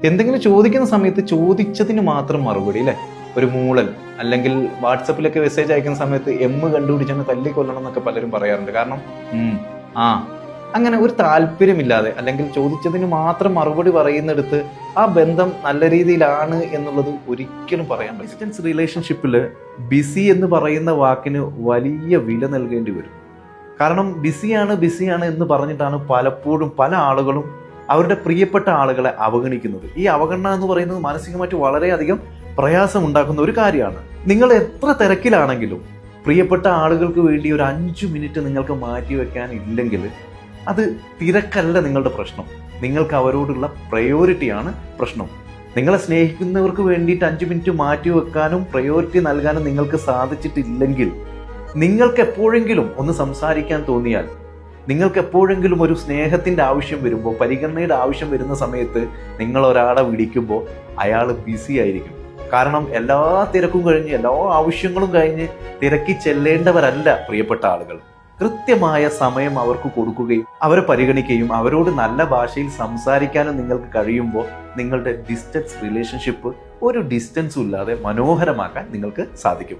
എന്തെങ്കിലും ചോദിക്കുന്ന സമയത്ത് ചോദിച്ചതിന് മാത്രം മറുപടി അല്ലേ? ഒരു മൂളൽ, അല്ലെങ്കിൽ വാട്സപ്പിലൊക്കെ മെസ്സേജ് അയക്കുന്ന സമയത്ത് കണ്ടുപിടിച്ചെന്ന് തല്ലിക്കൊല്ലണം എന്നൊക്കെ പലരും പറയാറുണ്ട്. കാരണം ആ അങ്ങനെ ഒരു താല്പര്യമില്ലാതെ, അല്ലെങ്കിൽ ചോദിച്ചതിന് മാത്രം മറുപടി പറയുന്നിടത്ത് ആ ബന്ധം നല്ല രീതിയിലാണ് എന്നുള്ളത് ഒരിക്കലും പറയാൻ പറ്റില്ല. ഡിസ്റ്റൻസ് റിലേഷൻഷിപ്പിൽ ബിസി എന്ന് പറയുന്ന വാക്കിന് വലിയ വില നൽകേണ്ടി വരും. കാരണം ബിസിയാണ് എന്ന് പറഞ്ഞിട്ടാണ് പലപ്പോഴും പല ആളുകളും അവരുടെ പ്രിയപ്പെട്ട ആളുകളെ അവഗണിക്കുന്നത്. ഈ അവഗണന എന്ന് പറയുന്നത് മാനസികമായിട്ട് വളരെയധികം പ്രയാസമുണ്ടാക്കുന്ന ഒരു കാര്യമാണ്. നിങ്ങൾ എത്ര തിരക്കിലാണെങ്കിലും പ്രിയപ്പെട്ട ആളുകൾക്ക് വേണ്ടി ഒരു 5 മിനിറ്റ് നിങ്ങൾക്ക് മാറ്റി വെക്കാൻ ഇല്ലെങ്കിൽ അത് തിരക്കല്ല നിങ്ങളുടെ പ്രശ്നം, നിങ്ങൾക്ക് അവരോടുള്ള പ്രയോറിറ്റിയാണ് പ്രശ്നം. നിങ്ങളെ സ്നേഹിക്കുന്നവർക്ക് വേണ്ടിയിട്ട് 5 മിനിറ്റ് മാറ്റി വെക്കാനും പ്രയോറിറ്റി നൽകാനും നിങ്ങൾക്ക് സാധിച്ചിട്ടില്ലെങ്കിൽ, നിങ്ങൾക്ക് എപ്പോഴെങ്കിലും ഒന്ന് സംസാരിക്കാൻ തോന്നിയാൽ, നിങ്ങൾക്ക് എപ്പോഴെങ്കിലും ഒരു സ്നേഹത്തിന്റെ ആവശ്യം വരുമ്പോൾ, പരിഗണനയുടെ ആവശ്യം വരുന്ന സമയത്ത് നിങ്ങൾ ഒരാളെ വിളിക്കുമ്പോൾ അയാൾ ബിസി ആയിരിക്കും. കാരണം എല്ലാ തിരക്കും കഴിഞ്ഞ്, എല്ലാ ആവശ്യങ്ങളും കഴിഞ്ഞ് തിരക്കി ചെല്ലേണ്ടവരല്ല പ്രിയപ്പെട്ട ആളുകൾ. കൃത്യമായ സമയം അവർക്ക് കൊടുക്കുകയും അവരെ പരിഗണിക്കുകയും അവരോട് നല്ല ഭാഷയിൽ സംസാരിക്കാനും നിങ്ങൾക്ക് കഴിയുമ്പോൾ നിങ്ങളുടെ ഡിസ്റ്റൻസ് റിലേഷൻഷിപ്പ് ഒരു ഡിസ്റ്റൻസും ഇല്ലാതെ മനോഹരമാക്കാൻ നിങ്ങൾക്ക് സാധിക്കും.